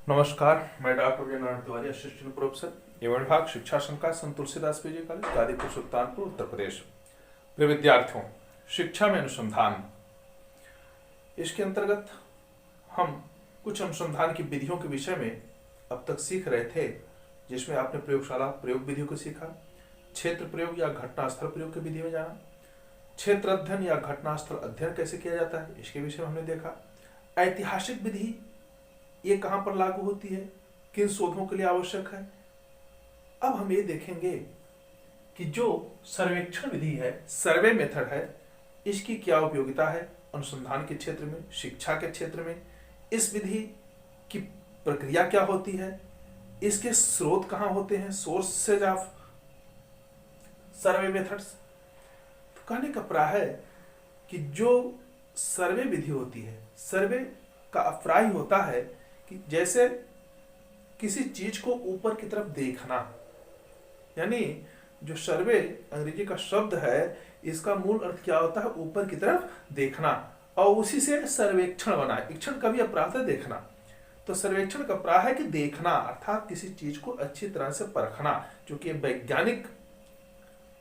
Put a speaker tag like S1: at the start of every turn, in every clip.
S1: नमस्कार, मैं doctor Narayan Tiwari, assistant professor एवं विभाग शिक्षा संकाय संत तुलसीदास पीजी कॉलेज गाजीपुर सुल्तानपुर उत्तर प्रदेश। प्रिय विद्यार्थियों, शिक्षा में अनुसंधान, इसके अंतर्गत हम कुछ अनुसंधान की विधियों के विषय में अब तक सीख रहे थे, जिसमें आपने प्रयोगशाला प्रयोग विधियों को सीखा, क्षेत्र प्रयोग या घटनास्थल प्रयोग की विधि में जाना, क्षेत्र अध्ययन या घटनास्थल अध्ययन कैसे किया जाता है इसके विषय में हमने देखा। ऐतिहासिक विधि ये कहां पर लागू होती है, किन शोधों के लिए आवश्यक है। अब हम ये देखेंगे कि जो सर्वेक्षण विधि है, सर्वे मेथड है, इसकी क्या उपयोगिता है अनुसंधान के क्षेत्र में, शिक्षा के क्षेत्र में। इस विधि की प्रक्रिया क्या होती है, इसके स्रोत कहां होते हैं, सोर्सेज ऑफ सर्वे मेथड्स। तो कहने का प्राय है कि जो सर्वे विधि होती है, सर्वे का अभिप्राय होता है कि जैसे किसी चीज को ऊपर की तरफ देखना, यानी जो सर्वे अंग्रेजी का शब्द है, इसका मूल अर्थ क्या होता है, ऊपर की तरफ देखना, और उसी से सर्वेक्षण बना है। इक्षण का भी अपराध है देखना, तो सर्वेक्षण का प्राय है कि देखना, अर्थात किसी चीज को अच्छी तरह से परखना, जो कि वैज्ञानिक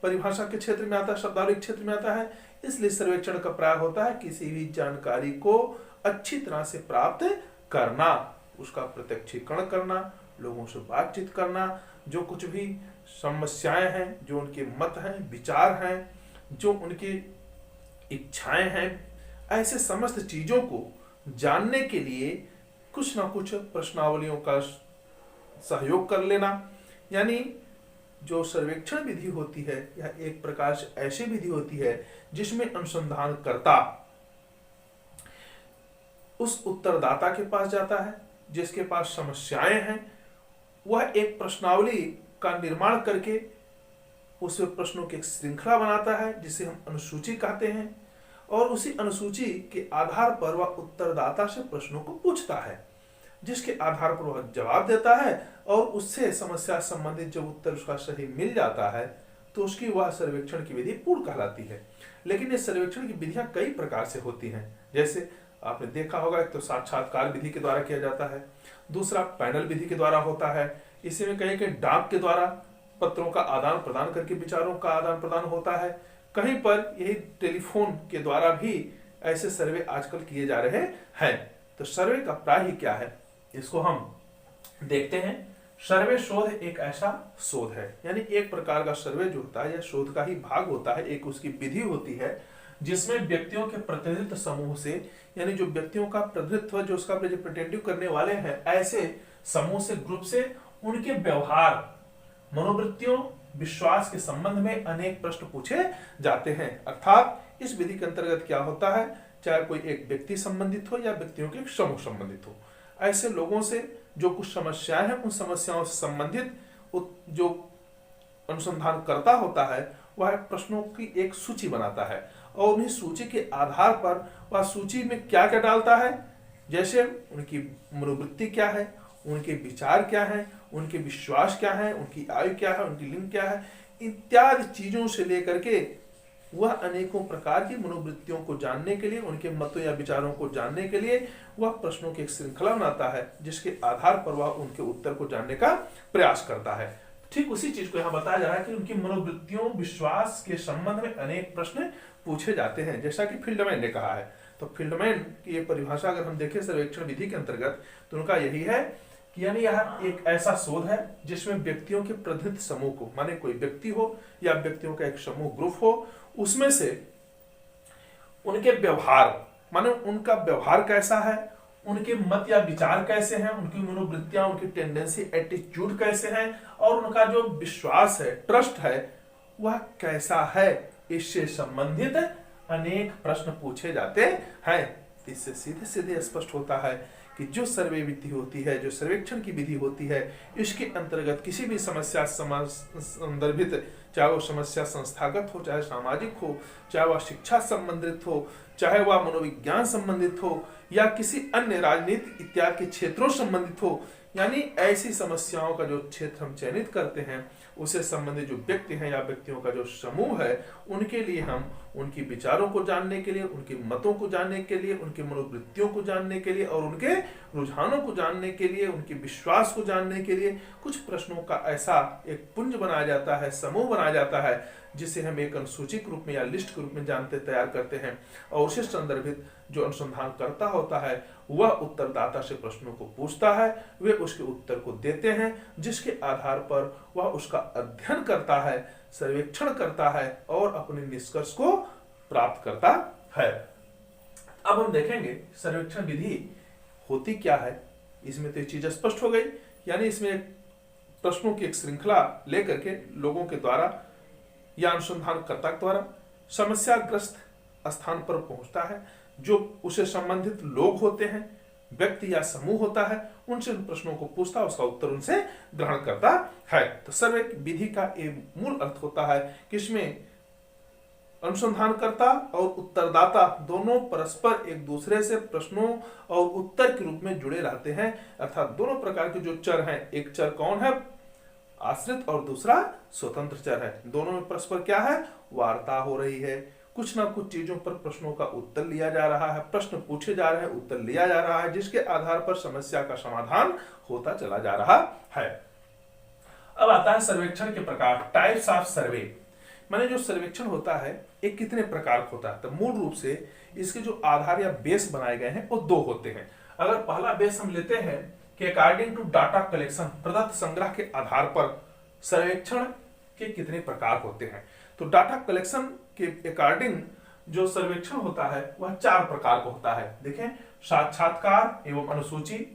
S1: परिभाषा के क्षेत्र में आता है, शब्दावली क्षेत्र में आता है। इसलिए सर्वेक्षण का प्राय होता है किसी भी जानकारी को अच्छी तरह से प्राप्त करना, उसका प्रत्यक्षीकरण करना, लोगों से बातचीत करना, जो कुछ भी समस्याएं हैं, जो उनके मत हैं, विचार हैं, जो उनकी इच्छाएं हैं, ऐसे समस्त चीजों को जानने के लिए कुछ ना कुछ प्रश्नावलियों का सहयोग कर लेना। यानी जो सर्वेक्षण विधि होती है, यह एक प्रकार से ऐसी विधि होती है जिसमें अनुसंधान करता उस उत्तरदाता के पास जाता है जिसके पास समस्याएं हैं, वह एक प्रश्नावली का निर्माण करके उस प्रश्नों की एक श्रृंखला बनाता है जिसे हम अनुसूची कहते हैं, और उसी अनुसूची के आधार पर वह उत्तरदाता से प्रश्नों को पूछता है, जिसके आधार पर वह जवाब देता है, और उससे समस्या संबंधित जब उत्तर उसका सही मिल जाता है तो उसकी वह सर्वेक्षण की विधि पूर्ण कहलाती है। लेकिन इस सर्वेक्षण की विधियां कई प्रकार से होती हैं, जैसे आपने देखा होगा, एक तो साक्षात्कार विधि के द्वारा किया जाता है, दूसरा पैनल विधि के द्वारा होता है, इसी में कहीं कहीं डाक के द्वारा पत्रों का आदान प्रदान करके विचारों का आदान प्रदान होता है, कहीं पर यही टेलीफोन के द्वारा भी ऐसे सर्वे आजकल किए जा रहे हैं। तो सर्वे का प्राय ही क्या है, इसको हम देखते हैं। सर्वे शोध एक ऐसा शोध है, यानी एक प्रकार का सर्वे जो होता है यह शोध का ही भाग होता है, एक उसकी विधि होती है जिसमें व्यक्तियों के प्रतिनिधित्व समूह से, यानी जो व्यक्तियों का प्रतिनिधित्व, जो उसका रिप्रेजेंटेटिव करने वाले हैं, ऐसे समूह से, ग्रुप से, उनके व्यवहार, मनोवृत्तियों, विश्वास के संबंध में अनेक प्रश्न पूछे जाते हैं। अर्थात इस विधि के अंतर्गत क्या होता है, चाहे कोई एक व्यक्ति संबंधित हो या व्यक्तियों के एक समूह संबंधित हो, ऐसे लोगों से जो कुछ समस्याएं हैं, उन समस्याओं से संबंधित जो अनुसंधान करता होता है, वह प्रश्नों की एक सूची बनाता है, और उन्हीं सूची के आधार पर वह सूची में क्या क्या डालता है, जैसे उनकी मनोवृत्ति क्या है, उनके विचार क्या हैं, उनके विश्वास क्या है, उनकी आयु क्या है, उनकी लिंग क्या है, इत्यादि चीजों से लेकर के वह अनेकों प्रकार की मनोवृत्तियों को जानने के लिए, उनके मतों या विचारों को जानने के लिए वह प्रश्नों की एक श्रृंखला बनाता है, जिसके आधार पर वह उनके उत्तर को जानने का प्रयास करता है। ठीक उसी चीज को यहाँ बताया जा रहा है कि उनकी मनोवृत्तियों, विश्वास के संबंध में अनेक प्रश्न पूछे जाते हैं, जैसा कि फील्डमैन ने कहा है। तो फील्डमैन की ये परिभाषा अगर हम देखें सर्वेक्षण विधि के अंतर्गत, तो उनका यही है कि यानी यह एक ऐसा शोध है जिसमें व्यक्तियों के प्रतिनिधित्व समूह को, माने कोई व्यक्ति हो या व्यक्तियों का एक समूह, ग्रुप हो, उसमें से उनके व्यवहार, माने उनका व्यवहार कैसा है, उनके मत या विचार कैसे हैं, उनकी मनोवृत्तियां, उनकी टेंडेंसी, एटीट्यूड कैसे हैं, और उनका जो विश्वास है, ट्रस्ट है, वह कैसा है, इससे संबंधित अनेक प्रश्न पूछे जाते हैं। इससे सीधे सीधे स्पष्ट होता है कि जो सर्वे विधि होती है, जो सर्वेक्षण की विधि होती है, इसके अंतर्गत किसी भी समस्या संदर्भित, चाहे वो समस्या संस्थागत हो, चाहे सामाजिक हो, चाहे वह शिक्षा संबंधित हो, चाहे वह मनोविज्ञान संबंधित हो, या किसी अन्य राजनीति इत्यादि के क्षेत्रों संबंधित हो, यानी ऐसी समस्याओं का जो क्षेत्र हम चयनित करते हैं, उससे संबंधित जो व्यक्ति हैं या व्यक्तियों का जो समूह है, उनके लिए हम उनकी विचारों को जानने के लिए, उनके मतों को जानने के लिए, उनकी मनोवृत्तियों को जानने के लिए और उनके रुझानों को जानने के लिए, उनके विश्वास को जानने के लिए कुछ प्रश्नों का ऐसा एक पुंज बनाया जाता है, समूह बनाया जाता है, जिसे हम एक अनुसूची के रूप में या लिस्ट के रूप में जानते तैयार करते हैं। और उसे संदर्भित जो अनुसंधान करता होता है वह उत्तरदाता से प्रश्नों को पूछता है, वे उसके उत्तर को देते हैं, जिसके आधार पर वह उसका अध्ययन करता है, सर्वेक्षण करता है और अपने निष्कर्ष को प्राप्त करता है। अब हम देखेंगे सर्वेक्षण विधि होती क्या है। इसमें तो ये चीज स्पष्ट हो गई, यानी इसमें प्रश्नों की एक श्रृंखला लेकर के लोगों के द्वारा या अनुसंधानकर्ता के द्वारा समस्याग्रस्त स्थान पर पहुंचता है। जो उसे संबंधित लोग होते हैं, व्यक्ति या समूह होता है, उनसे उन प्रश्नों को पूछता है, उसका उत्तर उनसे ग्रहण करता है। तो सर्वे विधि का एक मूल अर्थ होता है कि इसमें अनुसंधानकर्ता और उत्तरदाता दोनों परस्पर एक दूसरे से प्रश्नों और उत्तर के रूप में जुड़े रहते हैं। अर्थात दोनों प्रकार के जो चर हैं, एक चर कौन है, आश्रित, और दूसरा स्वतंत्र चर है। दोनों में परस्पर क्या है, वार्ता हो रही है, कुछ ना कुछ चीजों पर प्रश्नों का उत्तर लिया जा रहा है, प्रश्न पूछे जा रहे हैं, उत्तर लिया जा रहा है, जिसके आधार पर समस्या का समाधान होता चला जा रहा है। अब आता है सर्वेक्षण के प्रकार, टाइप्स ऑफ सर्वे। माने जो सर्वेक्षण होता है एक कितने प्रकार का होता है। तो मूल रूप से इसके जो आधार या बेस बनाए गए हैं वो दो होते हैं। अगर पहला बेस हम लेते हैं कि अकॉर्डिंग टू डाटा कलेक्शन, प्रदत्त संग्रह के आधार पर सर्वेक्षण के कितने प्रकार होते हैं। तो डाटा कलेक्शन के अकॉर्डिंग जो सर्वेक्षण होता है वह 4 प्रकार का होता है। देखें, साक्षात्कार एवं अनुसूची,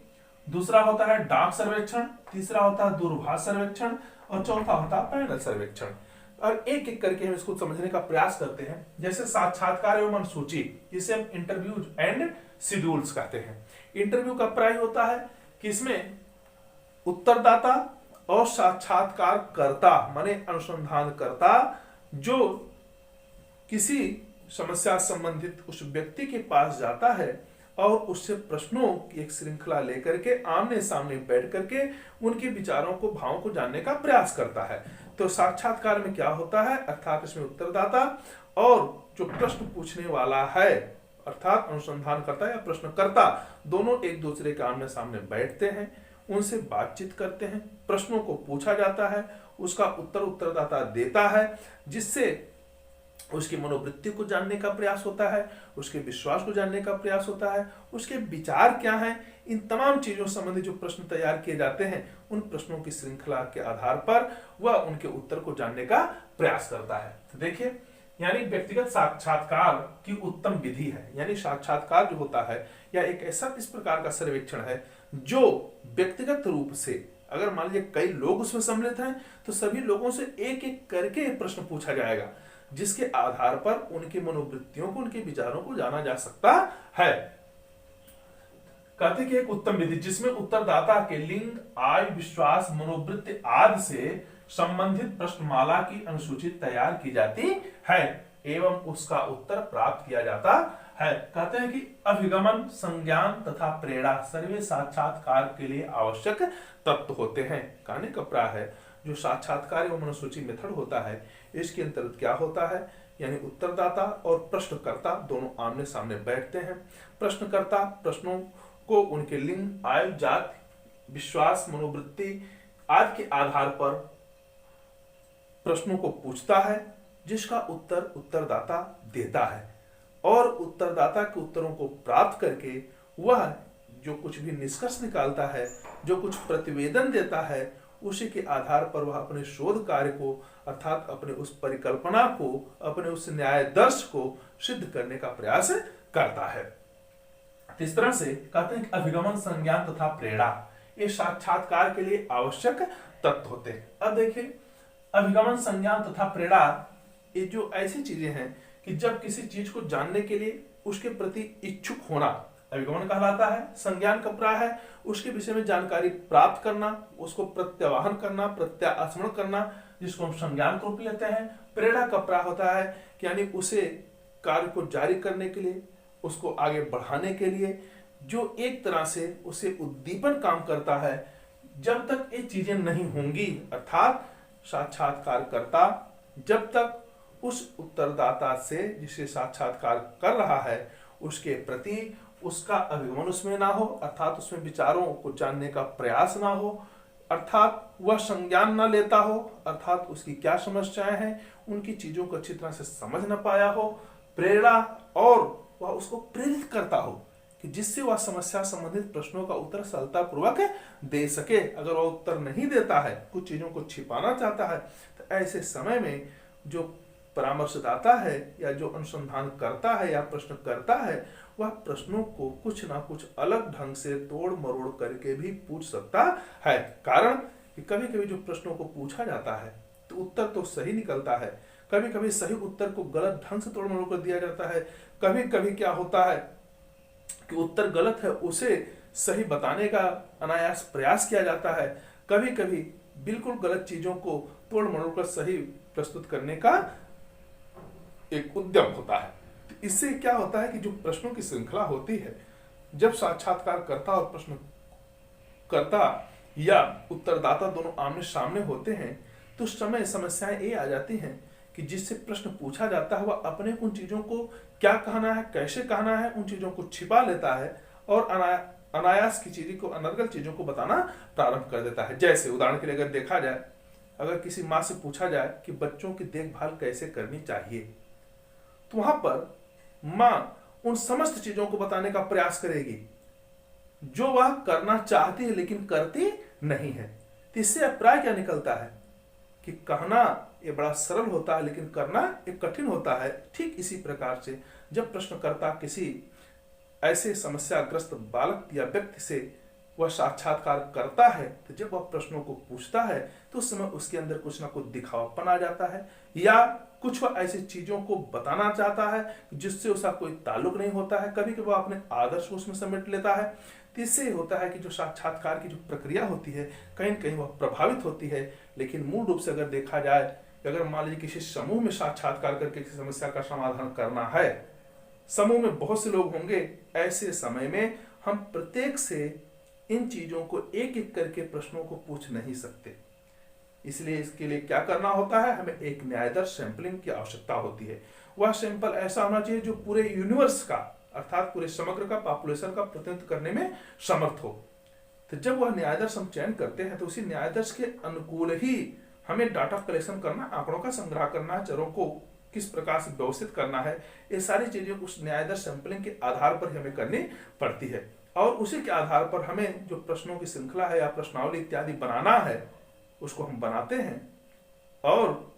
S1: दूसरा होता है डाक सर्वेक्षण, तीसरा होता है दूरभाष सर्वेक्षण और चौथा होता है पैनल सर्वेक्षण। और एक एक करके हम इसको समझने का प्रयास करते हैं। जैसे साक्षात्कार एवं अनुसूची, जिसे हम इंटरव्यूज एंड शेड्यूल्स कहते हैं। इंटरव्यू का प्राय होता है कि इसमें उत्तरदाता और साक्षात्कारकर्ता माने अनुसंधानकर्ता जो किसी समस्या संबंधित उस व्यक्ति के पास जाता है और उससे प्रश्नों की एक श्रृंखला लेकर के आमने सामने बैठ करके उनके विचारों को, भावों को जानने का प्रयास करता है। तो साक्षात्कार में क्या होता है, अर्थात इसमें उत्तरदाता और जो प्रश्न पूछने वाला है अर्थात अनुसंधानकर्ता या प्रश्नकर्ता दोनों एक दूसरे के आमने सामने बैठते हैं, उनसे बातचीत करते हैं, प्रश्नों को पूछा जाता है, उसका उत्तर उत्तरदाता देता है, जिससे उसकी मनोवृत्ति को जानने का प्रयास होता है, उसके विश्वास को जानने का प्रयास होता है, उसके विचार क्या हैं, इन तमाम चीजों संबंधी जो प्रश्न तैयार किए जाते हैं, उन प्रश्नों की श्रृंखला के आधार पर वह उनके उत्तर को जानने का प्रयास करता है। तो देखिए, यानी व्यक्तिगत साक्षात्कार की उत्तम विधि है। यानी साक्षात्कार जो होता है या एक ऐसा इस प्रकार का सर्वेक्षण है जो व्यक्तिगत रूप से, अगर मान लीजिए कई लोग उसमें सम्मिलित हैं, तो सभी लोगों से एक एक करके प्रश्न पूछा जाएगा, जिसके आधार पर उनकी मनोवृत्तियों को, उनके विचारों को जाना जा सकता है। कहते कि एक उत्तम विधि जिसमें उत्तरदाता के लिंग, आयु, विश्वास, मनोवृत्ति आदि से संबंधित प्रश्नमाला की अनुसूची तैयार की जाती है एवं उसका उत्तर प्राप्त किया जाता है। कहते हैं कि अभिगमन, संज्ञान तथा प्रेरणा सर्वे साक्षात्कार के लिए आवश्यक तत्व होते हैं। कहने का प्राय है जो साक्षात्कार एवं अनुसूची मेथड होता है, इसके अंतर्गत क्या होता है, यानी उत्तरदाता और प्रश्नकर्ता दोनों आमने सामने बैठते हैं। प्रश्नकर्ता प्रश्नों को उनके लिंग, आयु, जाति, विश्वास, मनोवृत्ति आदि के आधार पर प्रश्नों को पूछता है, जिसका उत्तर उत्तरदाता देता है और उत्तरदाता के उत्तरों को प्राप्त करके वह जो कुछ भी निष्कर्ष निकालता है, जो कुछ प्रतिवेदन देता है, उसी के आधार पर वह अपने शोध कार्य को अर्थात अपने उस परिकल्पना को, अपने उस न्यायदर्श को सिद्ध करने का प्रयास करता है। इस तरह से कहते हैं कि अभिगमन, संज्ञान तथा प्रेरणा ये साक्षात्कार के लिए आवश्यक तत्व होते हैं। अब देखिए, अभिगमन, संज्ञान तथा प्रेरणा ये जो ऐसी चीजें हैं कि जब किसी चीज को जानने के लिए उसके प्रति इच्छुक होना अभिगमन कहलाता है। संज्ञान का प्राय है उसके विषय में जानकारी प्राप्त करना, उसको प्रत्यावाहन करना, प्रत्यास्मरण करना, जिसको हम संज्ञान के रूप लेते हैं। प्रेरणा का प्राय होता है कि यानी उसे कार्य को जारी करने के लिए, उसको आगे बढ़ाने के लिए जो एक तरह से उसे उद्दीपन काम करता है जब तक ये चीजें नहीं होंगी, अर्थात साक्षात्कारकर्ता जब तक उस उत्तरदाता से जिसे साक्षात्कार कर रहा है उसके प्रति उसका अभिगमन उसमें ना हो, अर्थात उसमें विचारों को जानने का प्रयास ना हो, अर्थात वह संज्ञान ना लेता हो, अर्थात उसकी क्या समस्याएं हैं उनकी चीजों को अच्छी तरह से समझ ना पाया हो, प्रेरणा और वह उसको प्रेरित करता हो कि जिससे वह समस्या संबंधित प्रश्नों का उत्तर सरलता पूर्वक दे सके। अगर वह उत्तर नहीं देता है, कुछ चीजों को छिपाना चाहता है, तो ऐसे समय में जो परामर्शदाता है या जो अनुसंधान करता है या प्रश्न करता है वह प्रश्नों को कुछ ना कुछ अलग ढंग से तोड़ मरोड़ करके भी पूछ सकता है। कारण कि कभी कभी जो प्रश्नों को पूछा जाता है तो उत्तर तो सही निकलता है, कभी कभी सही उत्तर को गलत ढंग से तोड़ मरोड़ कर दिया जाता है, कभी कभी क्या होता है कि उत्तर गलत है उसे सही बताने का अनायास प्रयास किया जाता है, कभी कभी बिल्कुल गलत चीजों को तोड़ मरोड़ कर सही प्रस्तुत करने का एक उद्यम होता है। तो इससे क्या होता है कि जो प्रश्नों की श्रृंखला होती है, जब साक्षात्कारकर्ता और प्रश्नकर्ता या उत्तरदाता दोनों आमने सामने होते हैं तो उस समय समस्याएं ये आ जाती हैं कि जिससे प्रश्न पूछा जाता है वह अपने उन चीजों को क्या कहना है, कैसे कहना है, उन चीजों को छिपा लेता है और अनायास की चीजों को, अनर्गल चीजों को बताना प्रारंभ कर देता है। जैसे उदाहरण के लिए अगर देखा जाए, अगर किसी माँ से पूछा जाए कि बच्चों की देखभाल कैसे करनी चाहिए, तो वहां पर मां उन समस्त चीजों को बताने का प्रयास करेगी जो वह करना चाहती है लेकिन करती नहीं है। तो इससे अभिप्राय क्या निकलता है कि कहना ये बड़ा सरल होता है लेकिन करना एक कठिन होता है। ठीक इसी प्रकार से जब प्रश्नकर्ता किसी ऐसे समस्याग्रस्त बालक या व्यक्ति से वह साक्षात्कार करता है, तो जब वह प्रश्नों को पूछता है तो उस समय उसके अंदर कुछ ना कुछ दिखावापन आ जाता है या कुछ वह ऐसी चीजों को बताना चाहता है जिससे उसका कोई ताल्लुक नहीं होता है, कभी कभी वह अपने आदर्श उसमें समेट लेता है। तो इससे होता है कि जो साक्षात्कार की जो प्रक्रिया होती है कहीं न कहीं वह प्रभावित होती है। लेकिन मूल रूप से अगर देखा जाए, अगर मान लीजिए किसी समूह में साक्षात्कार करके किसी समस्या का समाधान करना है, समूह में बहुत से लोग होंगे, ऐसे समय में हम प्रत्येक से इन चीजों को एक एक करके प्रश्नों को पूछ नहीं सकते। इसलिए इसके लिए क्या करना होता है, हमें एक न्यायदर्श सैंपलिंग की आवश्यकता होती है। वह सैंपल ऐसा होना चाहिए जो पूरे यूनिवर्स का, अर्थात पूरे समग्र का, पॉपुलेशन का प्रतिनिधित्व करने में समर्थ हो। तो जब वह न्यायदर्श हम चयन करते हैं तो उसी न्यायदर्श के अनुकूल ही हमें डाटा कलेक्शन करना, आंकड़ों का संग्रह करना, चरों को किस प्रकार से व्यवस्थित करना है, ये सारी चीजें उस न्यायदर्श सैंपलिंग के आधार पर हमें करनी पड़ती है। और उसी के आधार पर हमें जो प्रश्नों की श्रृंखला है या प्रश्नावली इत्यादि बनाना है उसको हम बनाते हैं। और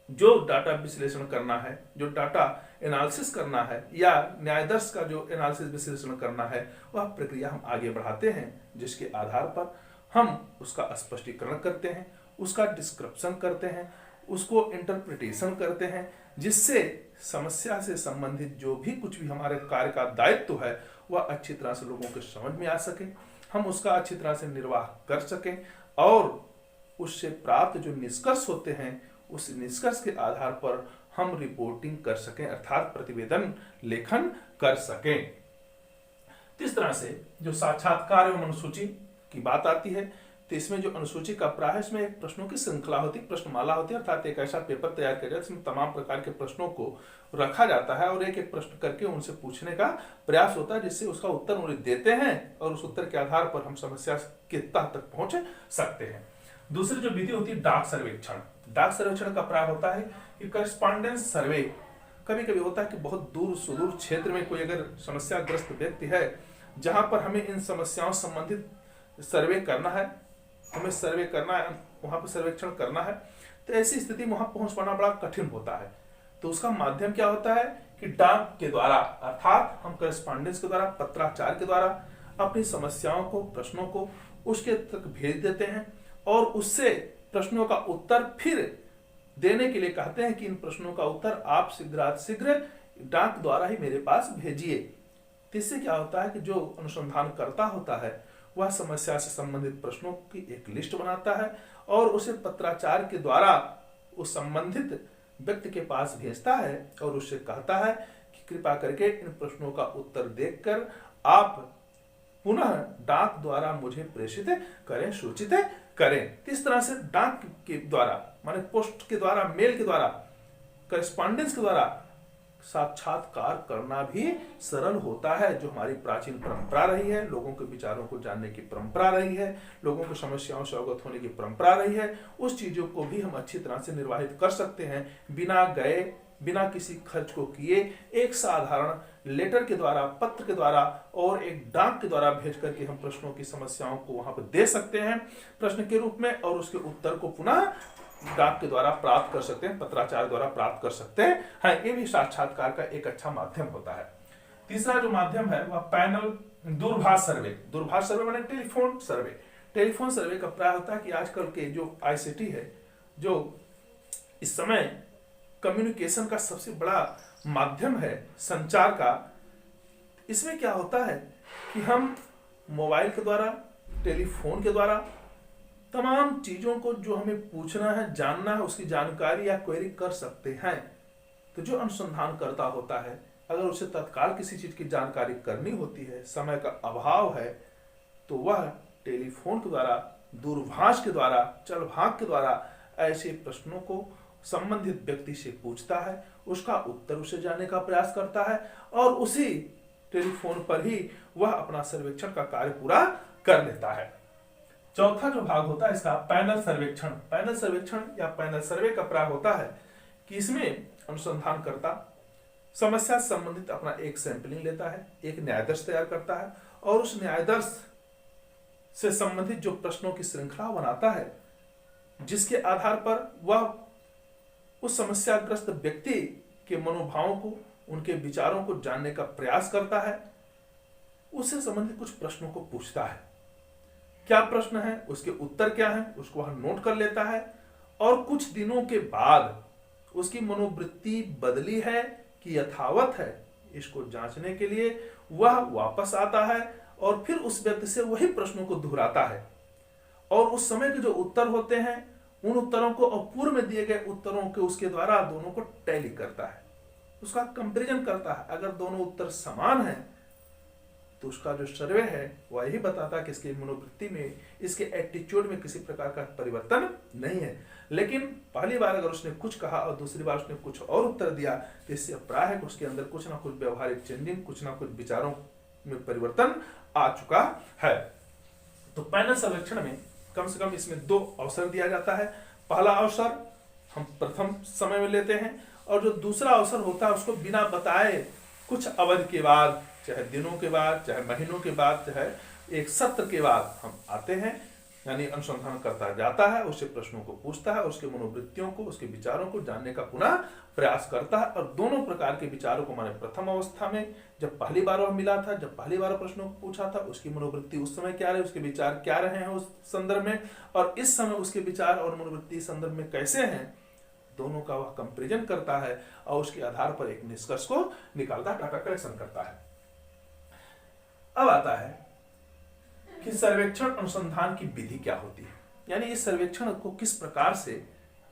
S1: जो डाटा विश्लेषण करना है, जो डाटा एनालिसिस करना है या न्यायदर्श का जो एनालिसिस विश्लेषण करना है, वह प्रक्रिया हम आगे बढ़ाते हैं, जिसके आधार पर हम उसका स्पष्टीकरण करते हैं, उसका डिस्क्रिप्शन करते हैं, उसको इंटरप्रिटेशन करते हैं, जिससे समस्या से संबंधित जो भी कुछ भी हमारे कार्य का दायित्व है वह अच्छी तरह से लोगों के समझ में आ सके, हम उसका अच्छी तरह से निर्वाह कर सकें और उससे प्राप्त जो निष्कर्ष होते हैं उस निष्कर्ष के आधार पर हम रिपोर्टिंग कर सकें, अर्थात प्रतिवेदन लेखन कर सकें। इस तरह से जो साक्षात्कार एवं अनुसूची की बात आती है तो इसमें जो अनुसूची का प्राय है, इसमें एक प्रश्नों की श्रृंखला होती है, प्रश्नमाला होती है, अर्थात एक ऐसा पेपर तैयार किया जाता है जिसमें तमाम प्रकार के प्रश्नों को रखा जाता है और एक एक प्रश्न करके उनसे पूछने का प्रयास होता है, जिससे उसका उत्तर उन्हें देते हैं और उस उत्तर के आधार पर हम समस्या के तह तक पहुंच सकते हैं। दूसरी जो विधि होती है डाक सर्वेक्षण। डाक सर्वेक्षण का प्राय होता है कि करस्पॉन्डेंस सर्वे। कभी कभी होता है कि बहुत दूर सुदूर क्षेत्र में कोई अगर समस्याग्रस्त व्यक्ति है जहां पर हमें इन समस्याओं संबंधित सर्वे करना है, हमें सर्वे करना है, वहां पर सर्वेक्षण करना है, तो ऐसी स्थिति में वहां पहुंच पाना बड़ा कठिन होता है। तो उसका माध्यम क्या होता है कि डाक के द्वारा, अर्थात हम करस्पॉन्डेंस के द्वारा, पत्राचार के द्वारा अपनी समस्याओं को, प्रश्नों को उसके तक भेज देते हैं और उससे प्रश्नों का उत्तर फिर देने के लिए कहते हैं कि इन प्रश्नों का उत्तर आप शीघ्र डाक द्वारा ही मेरे पास भेजिए। इससे क्या होता है कि जो अनुसंधान करता होता है वह समस्या से संबंधित प्रश्नों की एक लिस्ट बनाता है और उसे पत्राचार के द्वारा उस संबंधित व्यक्ति के पास भेजता है और उससे कहता है कि कृपया करके इन प्रश्नों का उत्तर देखकर आप पुनः डाक द्वारा मुझे प्रेषित करें, सूचित करें। इस तरह से डाक के द्वारा माने पोस्ट के द्वारा, मेल के द्वारा, करेस्पॉन्डेंस के द्वारा साक्षात्कार करना भी सरल होता है, जो हमारी प्राचीन परंपरा रही है। लोगों के विचारों को जानने की परंपरा रही है, लोगों की समस्याओं से अवगत होने की परंपरा रही है। उस चीजों को भी हम अच्छी तरह से निर्वाहित कर सकते हैं, बिना गए, बिना किसी खर्च को किए, एक साधारण लेटर के द्वारा, पत्र के द्वारा और एक डाक के द्वारा भेज करके हम प्रश्नों की समस्याओं को वहां पर दे सकते हैं प्रश्न के रूप में, और उसके उत्तर को पुनः डाक के द्वारा प्राप्त कर सकते हैं, पत्राचार द्वारा प्राप्त कर सकते हैं। ये भी साक्षात्कार का एक अच्छा माध्यम होता है। तीसरा जो माध्यम है वह पैनल दूरभाष सर्वे। दूरभाष सर्वे माने टेलीफोन सर्वे। टेलीफोन सर्वे का प्राय होता है कि आजकल के जो आईसीटी है, जो इस समय कम्युनिकेशन का सबसे बड़ा माध्यम है संचार का, इसमें क्या होता है कि हम मोबाइल के द्वारा, टेलीफोन के द्वारा तमाम चीजों को जो हमें पूछना है, जानना है, उसकी जानकारी या क्वेरी कर सकते हैं। तो जो अनुसंधानकर्ता होता है, अगर उसे तत्काल किसी चीज की जानकारी करनी होती है, समय का अभाव है, तो वह टेलीफोन के द्वारा, दूरभाष के द्वारा, चल भाग के द्वारा ऐसे प्रश्नों को संबंधित व्यक्ति से पूछता है, उसका उत्तर उसे जानने का प्रयास करता है, और उसी टेलीफोन पर ही वह अपना सर्वेक्षण का कार्य पूरा कर लेता है। चौथा जो भाग होता है इसका पैनल सर्वेक्षण। पैनल सर्वेक्षण या पैनल सर्वे का प्राय होता है कि इसमें अनुसंधानकर्ता समस्या से संबंधित अपना एक सैंपलिंग लेता है, एक न्यायादर्श तैयार करता है, और उस न्यायादर्श से संबंधित जो प्रश्नों की श्रृंखला बनाता है, जिसके आधार पर वह उस समस्याग्रस्त व्यक्ति के मनोभावों को, उनके विचारों को जानने का प्रयास करता है, उससे संबंधित कुछ प्रश्नों को पूछता है। क्या प्रश्न है, उसके उत्तर क्या है, उसको वह नोट कर लेता है, और कुछ दिनों के बाद उसकी मनोवृत्ति बदली है कि यथावत है, इसको जांचने के लिए वह वापस आता है और फिर उस व्यक्ति से वही प्रश्नों को दोहराता है, और उस समय के जो उत्तर होते हैं उन उत्तरों को और पूर्व में दिए गए उत्तरों के उसके द्वारा दोनों को टैली करता है, उसका कंपैरिजन करता है। अगर दोनों उत्तर समान हैं तो उसका जो सर्वे है वह यही बताता है कि इसके मनोवृत्ति में, इसके एटीट्यूड में किसी प्रकार का परिवर्तन नहीं है। लेकिन पहली बार अगर उसने कुछ कहा और दूसरी बार उसने कुछ और उत्तर दिया, तो इससे प्राय है कि उसके अंदर कुछ ना कुछ व्यवहारिक चेंजिंग, कुछ ना कुछ विचारों में परिवर्तन आ चुका है। तो पैनल सर्वेक्षण में कम से कम इसमें 2 अवसर दिया जाता है। पहला अवसर हम प्रथम समय में लेते हैं, और जो दूसरा अवसर होता है उसको बिना बताए कुछ अवधि के बाद, चाहे दिनों के बाद, चाहे महीनों के बाद, चाहे एक सत्र के बाद हम आते हैं। यानी अनुसंधान करता जाता है, उससे प्रश्नों को पूछता है, उसके मनोवृत्तियों को, उसके विचारों को जानने का पुनः प्रयास करता है। और दोनों प्रकार के विचारों को माने प्रथम अवस्था में जब पहली बार वह मिला था, जब पहली बार प्रश्नों को पूछा था, उसकी मनोवृत्ति उस समय क्या रही, उसके विचार क्या रहे हैं उस संदर्भ में, और इस समय उसके विचार और मनोवृत्ति संदर्भ में कैसे हैं, दोनों का वह कंपैरिजन करता है और उसके आधार पर एक निष्कर्ष को निकालता है, डाटा कलेक्शन करता है। अब आता है कि सर्वेक्षण अनुसंधान की विधि क्या होती है, यानी इस सर्वेक्षण को किस प्रकार से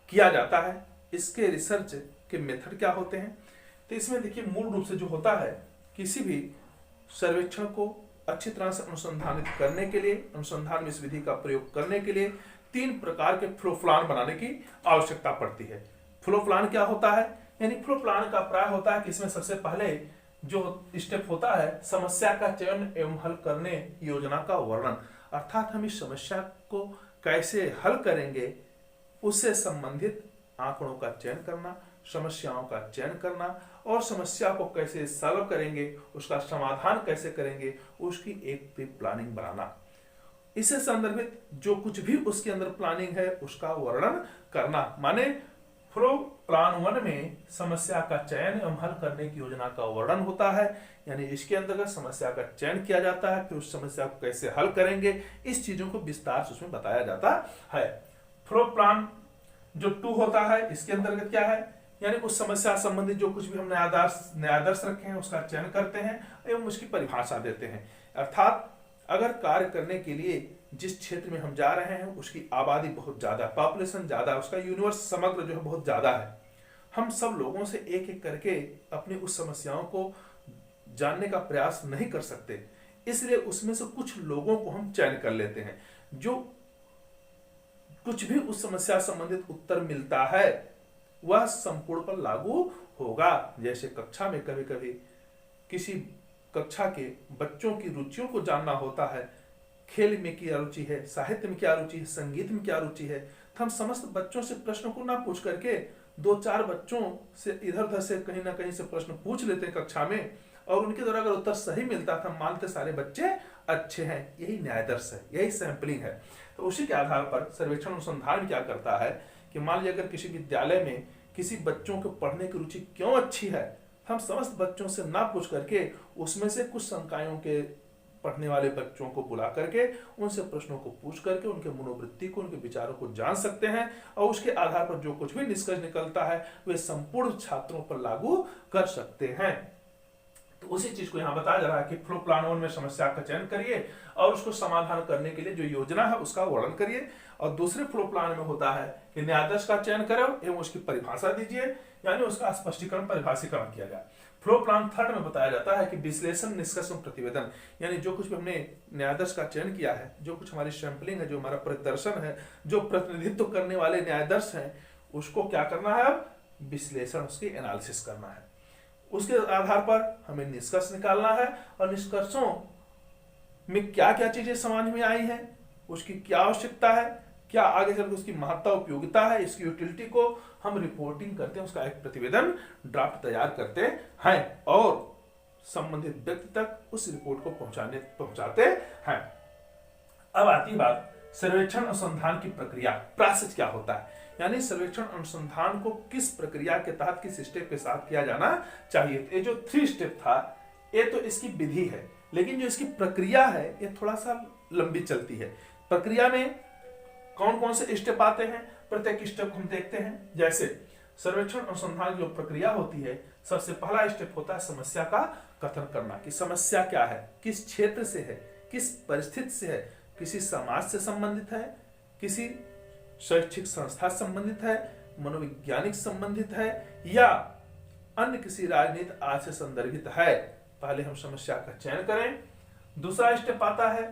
S1: किया जाता है, इसके रिसर्च के मेथड क्या होते हैं। तो इसमें देखिए मूल रूप से जो होता है, किसी भी सर्वेक्षण को अच्छी तरह से अनुसंधानित करने के लिए, अनुसंधान में इस विधि का प्रयोग करने के लिए 3 प्रकार के फ्लो प्लान बनाने की आवश्यकता पड़ती है। फ्लो प्लान क्या होता है, यानी फ्लो प्लान का प्राय होता है कि इसमें सबसे पहले जो स्टेप होता है, समस्या का चयन एवं हल करने योजना का वर्णन, अर्थात हम इस समस्या को कैसे हल करेंगे उससे संबंधित आंकड़ों का चयन करना, समस्याओं का चयन करना, और समस्या को कैसे सॉल्व करेंगे, उसका समाधान कैसे करेंगे, उसकी एक प्री प्लानिंग बनाना। इससे संदर्भित जो कुछ भी उसके अंदर प्लानिंग है उसका वर्णन करना। माने फ्लो प्लान 1 में समस्या का चयन एवं हल करने की योजना का वर्णन होता है, यानी इसके अंतर्गत समस्या का चयन किया जाता है, फिर उस समस्या को कैसे हल करेंगे, इस चीजों को विस्तार से उसमें बताया जाता है। फ्लो प्लान जो 2 होता है, इसके अंतर्गत क्या है, यानी उस समस्या संबंधित जो कुछ भी हम न्यायादर्श रखे हैं उसका चयन करते हैं एवं उसकी परिभाषा देते हैं। अर्थात अगर कार्य करने के लिए जिस क्षेत्र में हम जा रहे हैं उसकी आबादी बहुत ज्यादा, पॉपुलेशन ज्यादा, उसका यूनिवर्स समग्र जो है बहुत ज्यादा है, हम सब लोगों से एक एक करके अपनी उस समस्याओं को जानने का प्रयास नहीं कर सकते। इसलिए उसमें से कुछ लोगों को हम चयन कर लेते हैं, जो कुछ भी उस समस्या संबंधित उत्तर मिलता है वह संपूर्ण पर लागू होगा। जैसे कक्षा में कभी कभी किसी कक्षा के बच्चों की रुचियों को जानना होता है, खेल में क्या रुचि है, साहित्य में क्या रुचि है, संगीत में क्या रुचि है, तो हम समस्त बच्चों से प्रश्न को ना पूछ करके 2-4 बच्चों से इधर उधर से कहीं ना कहीं से प्रश्न पूछ लेते हैं कक्षा में, और उनके द्वारा अगर उत्तर सही मिलता था मानते सारे बच्चे अच्छे हैं। यही न्यायादर्श है, यही सैंपलिंग है। तो उसी के आधार पर सर्वेक्षण अनुसंधान क्या करता है कि मान लीजिए अगर किसी विद्यालय में किसी बच्चों को पढ़ने की रुचि क्यों अच्छी है, हम समस्त बच्चों से ना पूछ करके उसमें से कुछ संकायों के पढ़ने वाले बच्चों को बुला करके उनसे प्रश्नों को पूछ करके उनके मनोवृत्ति को, उनके विचारों को जान सकते हैं, और उसके आधार पर जो कुछ भी निष्कर्ष निकलता है वे संपूर्ण छात्रों पर लागू कर सकते हैं। तो उसी चीज को यहाँ बताया जा रहा है कि फ्लो प्लान 1 में समस्या का चयन करिए और उसको समाधान करने के लिए जो योजना है उसका वर्णन करिए, और दूसरे फ्लो प्लान में होता है कि न्यायाधीश का चयन करो एवं उसकी परिभाषा दीजिए, यानी उसका स्पष्टीकरण परिभाषीकरण किया गया। फ्लो प्लान 3 में बताया जाता है कि विश्लेषण, निष्कर्ष और प्रतिवेदन, यानी जो कुछ भी हमने न्यायाधीश का चयन किया है, जो कुछ हमारी सैंपलिंग है, जो हमारा प्रदर्शन है, जो प्रतिनिधित्व करने वाले न्यायाधीश हैं, उसको क्या करना है, अब विश्लेषण, उसकी एनालिसिस करना है। उसके आधार पर हमें निष्कर्ष निकालना है, और निष्कर्षों में क्या क्या चीजें समझ में आई हैं, उसकी क्या आवश्यकता है, क्या आगे चलकर उसकी महत्ता उपयोगिता है, इसकी यूटिलिटी को हम रिपोर्टिंग करते हैं, उसका एक प्रतिवेदन ड्राफ्ट तैयार करते हैं और संबंधित व्यक्ति तक उस रिपोर्ट को पहुंचाते हैं। अब आती बात सर्वेक्षण अनुसंधान की प्रक्रिया, प्रोसेस क्या होता है, यानी सर्वेक्षण अनुसंधान को किस प्रक्रिया के तहत, किस स्टेप के साथ किया जाना चाहिए। ये जो 3 स्टेप था ये तो इसकी विधि है, लेकिन जो इसकी प्रक्रिया है ये थोड़ा सा लंबी चलती है। प्रक्रिया में कौन कौन से स्टेप आते हैं, प्रत्येक स्टेप हम देखते हैं। जैसे सर्वेक्षण अनुसंधान की जो प्रक्रिया होती है, सबसे पहला स्टेप होता है समस्या का कथन करना, कि समस्या क्या है, किस क्षेत्र से है, किस परिस्थिति से है, किसी समाज से संबंधित है, किसी शैक्षिक संस्था से संबंधित है, मनोवैज्ञानिक संबंधित है, या अन्य किसी राजनीति आदि से संदर्भित है। पहले हम समस्या का चयन करें। दूसरा स्टेप आता है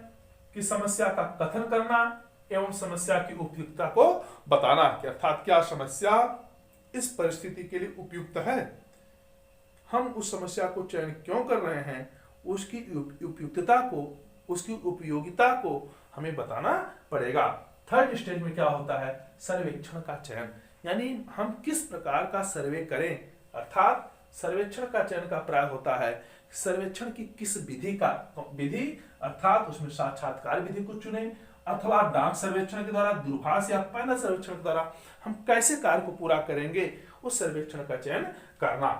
S1: कि समस्या का कथन करना एवं समस्या की उपयुक्तता को बताना, कि अर्थात क्या समस्या इस परिस्थिति के लिए उपयुक्त है, हम उस समस्या को चयन क्यों कर रहे हैं, उसकी उपयुक्तता को, उसकी उपयोगिता को हमें बताना पड़ेगा। थर्ड स्टेज में क्या होता है, सर्वेक्षण का चयन, यानी हम किस प्रकार का सर्वे करें, अर्थात सर्वेक्षण का चयन का प्राय होता है सर्वेक्षण की किस विधि अर्थात उसमें साक्षात्कार विधि को चुने, अथवा डाक सर्वेक्षण के द्वारा, दूरभाष या पैनल सर्वेक्षण के द्वारा हम कैसे कार्य को पूरा करेंगे, उस सर्वेक्षण का चयन करना।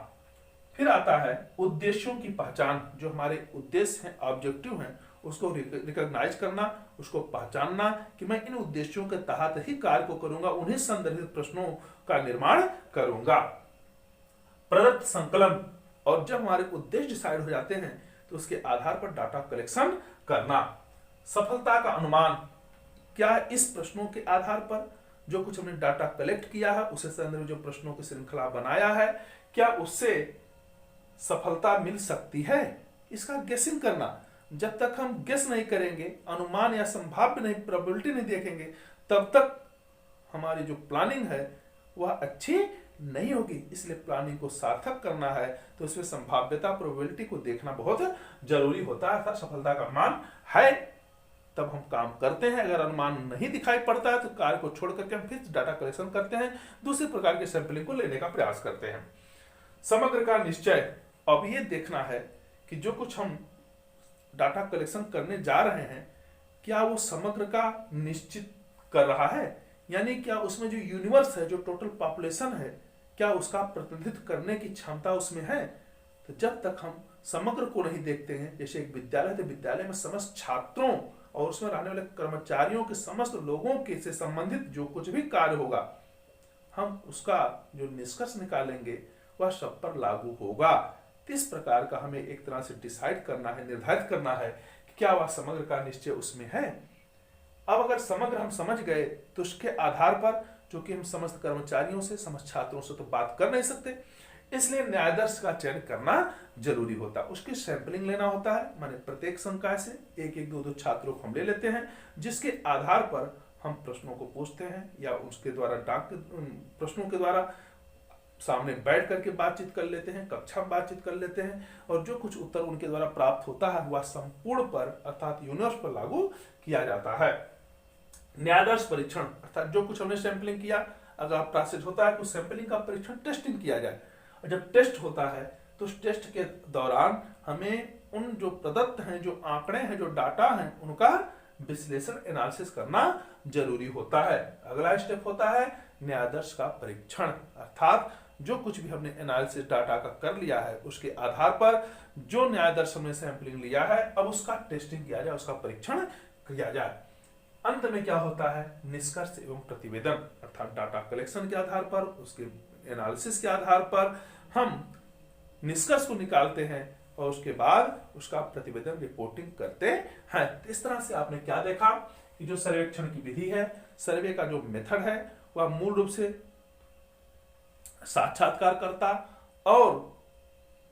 S1: फिर आता है उद्देश्यों की पहचान, जो हमारे उद्देश्य हैं, ऑब्जेक्टिव हैं, उसको रिकॉग्नाइज करना, उसको पहचानना कि मैं इन उद्देश्यों के तहत ही कार्य को करूंगा, उन्हें संदर्भित प्रश्नों का निर्माण करूंगा। प्रदत्त संकलन, और जब हमारे उद्देश्य डिसाइड हो जाते हैं तो उसके आधार पर डाटा कलेक्शन करना। सफलता का अनुमान, क्या इस प्रश्नों के आधार पर जो कुछ हमने डाटा कलेक्ट किया है, उसे संदर्भित जो प्रश्नों की श्रृंखला बनाया है, क्या उससे सफलता मिल सकती है, इसका गेसिंग करना। जब तक हम गेस नहीं करेंगे, अनुमान या संभाव्य नहीं, प्रोबेबिलिटी नहीं देखेंगे, तब तक हमारी जो प्लानिंग है वह अच्छी नहीं होगी। इसलिए प्लानिंग को सार्थक करना है तो उसमें संभाव्यता, प्रोबेबिलिटी को देखना बहुत जरूरी होता है। अर्थात सफलता का अनुमान है तब हम काम करते हैं, अगर अनुमान नहीं दिखाई पड़ता है तो कार्य को छोड़ करके हम फिर डाटा कलेक्शन करते हैं, दूसरे प्रकार के सैंपलिंग को लेने का प्रयास करते हैं। समग्र का निश्चय, अब ये देखना है कि जो कुछ हम डाटा कलेक्शन करने जा रहे हैं क्या वो समग्र का निश्चित कर रहा है, यानी क्या उसमें जो यूनिवर्स है, जो टोटल पॉपुलेशन है, क्या उसका प्रतिनिधित्व करने की क्षमता उसमें है। तो जब तक हम समग्र को नहीं देखते हैं, जैसे एक विद्यालय, तो विद्यालय में समस्त छात्रों और उसमें रहने वाले कर्मचारियों के समस्त लोगों के से संबंधित जो कुछ भी कार्य होगा, हम उसका जो निष्कर्ष निकालेंगे वह सब पर लागू होगा। इस प्रकार का हमें एक तरह से डिसाइड करना है, निर्धारित करना है कि क्या वह समग्र का निश्चय उसमें है। अब अगर समग्र हम समझ गए तो उसके आधार पर, चूंकि हम समस्त कर्मचारियों से, समस्त छात्रों से तो बात कर नहीं सकते, इसलिए न्यायादर्श का चयन करना जरूरी होता है। उसकी सैंपलिंग लेना होता है, माने प्रत्येक संकाय से एक एक दो दो छात्रों को हम ले लेते हैं, जिसके आधार पर हम प्रश्नों को पूछते हैं या उसके द्वारा प्रश्नों के द्वारा सामने बैठ करके बातचीत कर लेते हैं, कक्षा में बातचीत कर लेते हैं, और जो कुछ उत्तर उनके द्वारा प्राप्त होता है वह संपूर्ण पर अर्थात यूनिवर्स पर लागू किया जाता है। न्यायादर्श परीक्षण अर्थात जो कुछ हमने सैंपलिंग किया, अगर प्रासित होता है तो सैंपलिंग का परीक्षण टेस्टिंग किया जाए, और जब टेस्ट होता है तो उस टेस्ट के दौरान हमें उन जो प्रदत्त हैं, जो आंकड़े हैं, जो डाटा हैं, उनका विश्लेषण एनालिसिस करना जरूरी होता है। अगला स्टेप होता है न्यायादर्श का परीक्षण, अर्थात जो कुछ भी हमने एनालिसिस डाटा का कर लिया है उसके आधार पर जो न्यायादर्श हमने सैंपलिंग लिया है अब उसका टेस्टिंग किया जाए, उसका परीक्षण किया जाए। अंत में क्या होता है, निष्कर्ष एवं प्रतिवेदन, अर्थात डाटा कलेक्शन के आधार पर, उसके एनालिसिस के आधार पर हम निष्कर्ष को निकालते हैं और उसके बाद उसका प्रतिवेदन रिपोर्टिंग करते हैं। तो इस तरह से आपने क्या देखा कि जो सर्वेक्षण की विधि है, सर्वे का जो मेथड है, वह मूल रूप से साक्षात्कारकर्ता और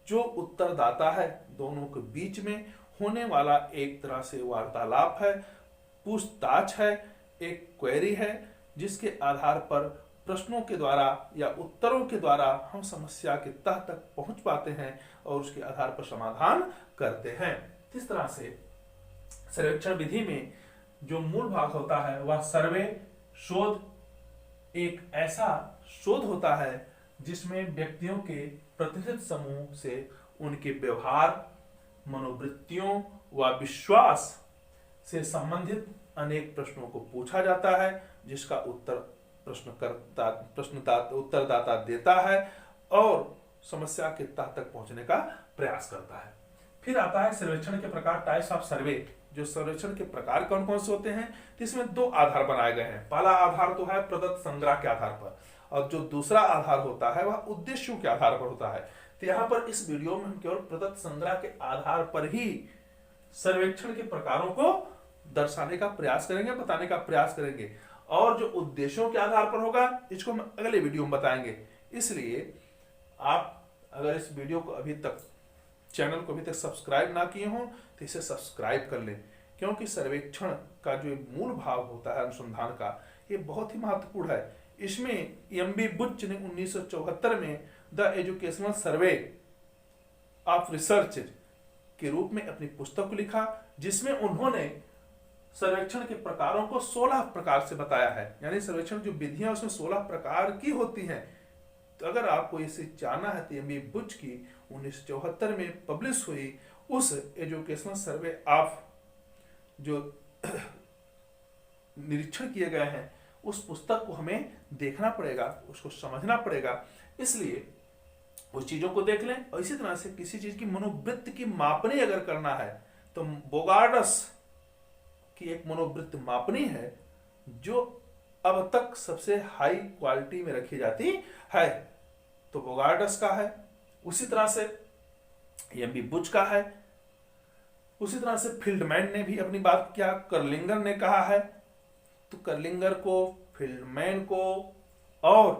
S1: जो उत्तरदाता है दोनों के बीच में होने वाला एक तरह से वार्तालाप है, पूछताछ है, एक क्वेरी है, जिसके आधार पर प्रश्नों के द्वारा या उत्तरों के द्वारा हम समस्या के तह तक पहुंच पाते हैं और उसके आधार पर समाधान करते हैं। इस तरह से सर्वेक्षण विधि में जो मूल भाग होता है वह सर्वे शोध एक ऐसा शोध होता है जिसमें व्यक्तियों के प्रतिनिधित्व समूह से उनके व्यवहार, मनोवृत्तियों व विश्वास से संबंधित अनेक प्रश्नों को पूछा जाता है, जिसका उत्तर उत्तरदाता देता है और समस्या के तह तक पहुंचने का प्रयास करता है। फिर आता है सर्वेक्षण के प्रकार, टाइप्स ऑफ सर्वे। जो सर्वेक्षण के प्रकार कौन कौन से होते हैं, तो इसमें दो आधार बनाए गए हैं। पहला आधार तो है प्रदत्त संग्रह के आधार पर, और जो दूसरा आधार होता है वह उद्देश्यों के आधार पर होता है। तो यहाँ पर इस वीडियो में हम केवल प्रदत्त संग्रह के आधार पर ही सर्वेक्षण के प्रकारों को दर्शाने का प्रयास करेंगे, बताने का प्रयास करेंगे, और जो उद्देश्यों के आधार पर होगा इसको हम अगले वीडियो में बताएंगे। इसलिए आप अगर इस वीडियो को अभी तक, चैनल को अभी तक सब्सक्राइब ना किए हों तो इसे सब्सक्राइब कर लें, क्योंकि सर्वेक्षण का जो मूल भाव होता है अनुसंधान का, ये बहुत ही महत्वपूर्ण है। इसमें एम.बी. बुच ने 1974 में the educational survey of research के रूप में अपनी पुस्तक को लिखा, जिसमें उन्होंने सर्वेक्षण के प्रकारों को 16 प्रकार से बताया है। यानी सर्वेक्षण जो विधियां उसमें 16 प्रकार की होती हैं। तो अगर आपको इसे जानना है तो एम.बी. बुच की 1974 में पब्लिश हुई उस एजुकेशनल सर्वे ऑफ जो निरीक्षण किए गए हैं उस पुस्तक को हमें देखना पड़ेगा, उसको समझना पड़ेगा। इसलिए उस चीजों को देख लें। और इसी तरह से किसी चीज की मनोवृत्ति की मापनी अगर करना है तो बोगार्डस की एक मनोवृत्ति मापनी है जो अब तक सबसे हाई क्वालिटी में रखी जाती है, तो बोगार्डस का है। उसी तरह से एम.बी. बुच का है। उसी तरह से फील्डमैन ने भी अपनी बात किया, कर्लिंगर ने कहा है। तो कर्लिंगर को, फील्डमैन को और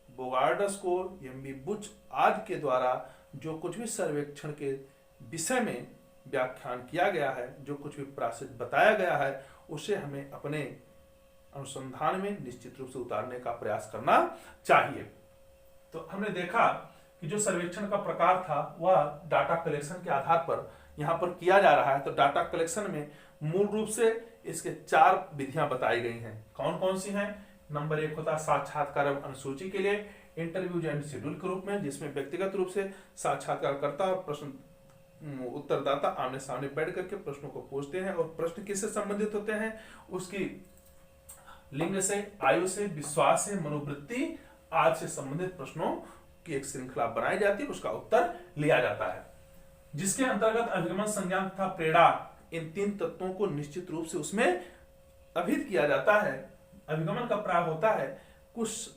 S1: बोगार्डस को एम.बी. बुच आदि के द्वारा जो कुछ भी सर्वेक्षण के विषय में व्याख्यान किया गया है, जो कुछ भी प्रासंगिक बताया गया है, उसे हमें अपने अनुसंधान में निश्चित रूप से उतारने का प्रयास करना चाहिए। तो हमने देखा कि जो सर्वेक्षण का प्रकार था वह डाटा कलेक्शन के आधार पर यहाँ पर किया जा रहा है। तो डाटा कलेक्शन में मूल रूप से इसके 4 विधियां बताई गई हैं। कौन कौन सी हैं? नंबर 1 होता है साक्षात्कार एवं अनुसूची के लिए इंटरव्यूज एंड शेड्यूल के रूप में, जिसमें व्यक्तिगत रूप से साक्षात्कारकर्ता और प्रश्न उत्तरदाता आमने सामने बैठ करके प्रश्नों को पूछते हैं, और प्रश्न किससे संबंधित होते हैं? उसकी लिंग से, आयु से, विश्वास से, मनोवृत्ति आदि से संबंधित प्रश्नों की एक श्रृंखला बनाई जाती है, उसका उत्तर लिया जाता है, जिसके अंतर्गत अभिगमन, संज्ञान तथा प्रेरणा, इन 3 तत्वों को निश्चित रूप से उसमें अभिहित किया जाता है। अभिगमन का प्राय होता है कुछ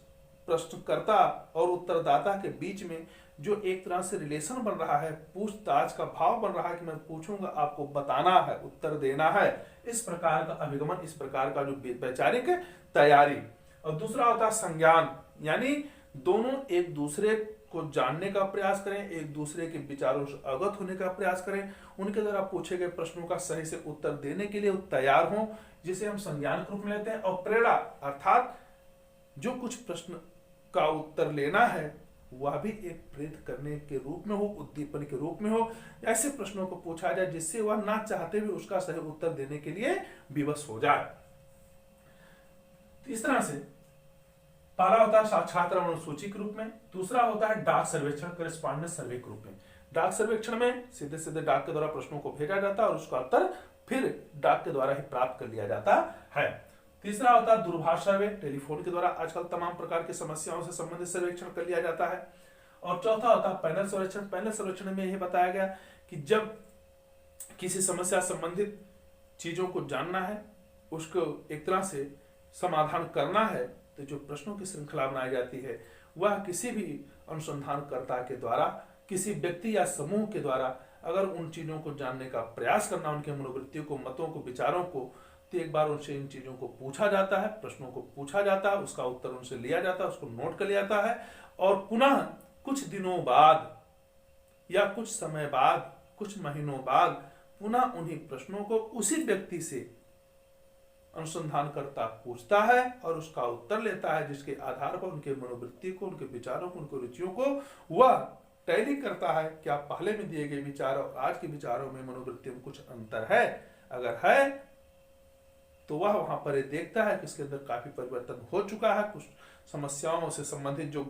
S1: प्रश्नकर्ता और उत्तरदाता के बीच में जो एक तरह से रिलेशन बन रहा है, पूछताछ का भाव बन रहा है कि मैं पूछूंगा, आपको बताना है, उत्तर देना है। इस प्रकार का अभिगमन, इस प्रकार का जो वैचारिक तैयारी। और दूसरा होता है संज्ञान, यानी दोनों एक दूसरे को जानने का प्रयास करें, एक दूसरे के विचारों से अवगत होने का प्रयास करें, उनके द्वारा पूछे गए प्रश्नों का सही से उत्तर देने के लिए वो तैयार हों, जिसे हम संज्ञान के रूप में लेते हैं। और प्रेरणा अर्थात जो कुछ प्रश्न का उत्तर लेना है वह भी एक प्रेरित करने के रूप में हो, उद्दीपन के रूप में हो, ऐसे प्रश्नों को पूछा जाए जिससे वह ना चाहते हुए उसका सही उत्तर देने के लिए विवश हो जाए। इस तरह से पहला होता है छात्र अनुसूची के रूप में, दूसरा होता है डाक सर्वेक्षण करेस्पॉन्डेंस सर्वे के रूप में। डाक सर्वेक्षण में सीधे सीधे डाक के द्वारा प्रश्नों को भेजा जाता है और उसका उत्तर फिर डाक के द्वारा ही प्राप्त कर लिया जाता है। तीसरा होता है दूरभाष सर्वे, टेलीफोन के द्वारा आजकल तमाम प्रकार की समस्याओं से संबंधित सर्वेक्षण कर लिया जाता है। और चौथा होता है पैनल सर्वेक्षण। पैनल सर्वेक्षण में यह बताया गया कि जब किसी समस्या संबंधित चीजों को जानना है, उसको एक तरह से समाधान करना है, तो जो प्रश्नों की श्रृंखला बनाई जाती है वह किसी भी अनुसंधानकर्ता के द्वारा, किसी व्यक्ति या समूह के द्वारा अगर उन चीजों को जानने का प्रयास करना, उनके मनोवृत्तियों को, मतों को, विचारों को, तो एक बार उनसे इन चीजों को पूछा जाता है, प्रश्नों को पूछा जाता है, उसका उत्तर उनसे लिया जाता है, उसको नोट कर लिया जाता है और पुनः कुछ दिनों बाद या कुछ समय बाद, कुछ महीनों बाद पुनः उन्हीं प्रश्नों को उसी व्यक्ति से अनुसंधानकर्ता पूछता है और उसका उत्तर लेता है, जिसके आधार पर उनके मनोवृत्ति को, उनके विचारों को, उनके रुचियों को वह टैली करता है। क्या पहले में दिए गए विचार और आज के विचारों में, मनोवृत्तियों में कुछ अंतर है? अगर है तो वह वहां पर देखता है कि इसके अंदर काफी परिवर्तन हो चुका है, कुछ समस्याओं से संबंधित जो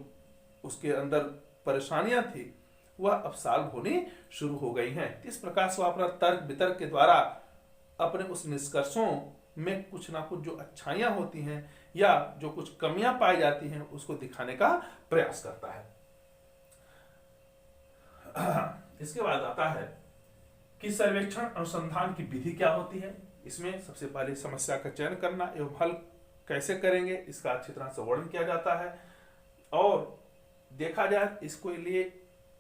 S1: उसके अंदर परेशानियां थी वह अब सॉल्व होनी शुरू हो गई हैं। इस प्रकार से वह अपना तर्क वितर्क के द्वारा अपने उस निष्कर्षों में कुछ ना कुछ जो अच्छाइयां होती हैं या जो कुछ कमियां पाई जाती हैं उसको दिखाने का प्रयास करता है। इसके बाद आता है कि सर्वेक्षण अनुसंधान की विधि क्या होती है। इसमें सबसे पहले समस्या का चयन करना एवं हल कैसे करेंगे इसका अच्छी तरह से वर्णन किया जाता है और देखा जाए इसको लिए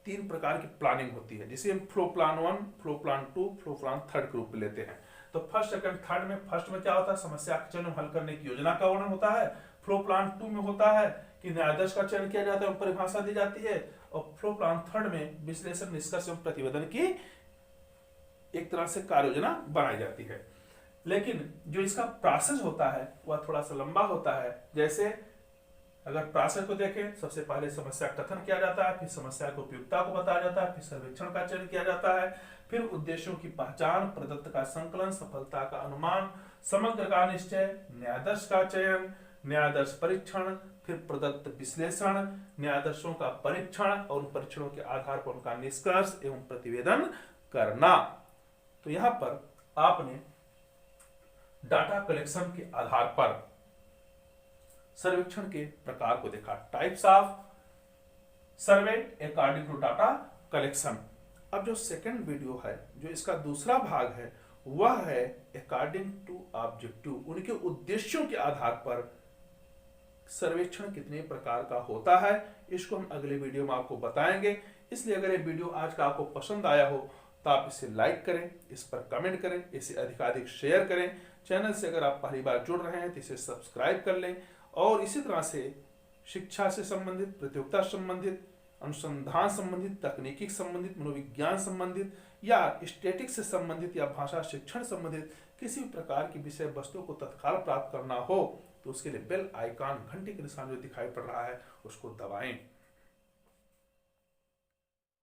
S1: 3 प्रकार की प्लानिंग होती है, जिसे हम flow plan 1, flow plan 2, flow plan 3 के रूप में लेते हैं। तो फर्स्ट, सेकंड, थर्ड में फर्स्ट में क्या होता है, समस्या का चयन हल करने की योजना का वर्णन होता है। फ्लो प्लान 2 में होता है कि न्यायाधीश का चयन किया जाता है, परिभाषा दी जाती है। और फ्लो प्लान 3 में विश्लेषण, निष्कर्ष एवं प्रतिवेदन की एक तरह से कार्य योजना बनाई जाती है। लेकिन जो इसका प्रोसेस होता है वह थोड़ा सा लंबा होता है। जैसे अगर प्रोसेस को देखें, सबसे पहले समस्या कथन किया जाता है, फिर समस्या की उपयुक्तता को बताया जाता है, फिर सर्वेक्षण का चयन किया जाता है, फिर उद्देश्यों की पहचान, प्रदत्त का संकलन, सफलता का अनुमान, समग्र का निश्चय, न्यायाधीश का चयन, न्यायाधीश परीक्षण, फिर प्रदत्त विश्लेषण, न्यायाधीशों का परीक्षण और उन परीक्षणों के आधार पर उनका निष्कर्ष एवं प्रतिवेदन करना। तो यहां पर आपने डाटा कलेक्शन के आधार पर सर्वेक्षण के प्रकार को देखा, types of survey according to data collection. अब जो सेकंड वीडियो है, जो इसका दूसरा भाग है, वह है अकॉर्डिंग टू ऑब्जेक्टिव, उनके उद्देश्यों के आधार पर सर्वेक्षण कितने प्रकार का होता है, इसको हम अगले वीडियो में आपको बताएंगे। इसलिए अगर ये वीडियो आज का आपको पसंद आया हो तो आप इसे लाइक करें, इस पर कमेंट करें, इसे अधिकाधिक शेयर करें। चैनल से अगर आप पहली बार जुड़ रहे हैं तो इसे सब्सक्राइब कर लें और इसी तरह से शिक्षा से संबंधित, प्रतियोगिता संबंधित, अनुसंधान संबंधित, तकनीकी संबंधित, मनोविज्ञान संबंधित या स्टैटिक्स से संबंधित या भाषा शिक्षण संबंधित किसी भी प्रकार की विषय वस्तु को तत्काल प्राप्त करना हो तो उसके लिए बेल आइकॉन, घंटी के निशान जो दिखाई पड़ रहा है उसको दबाएं।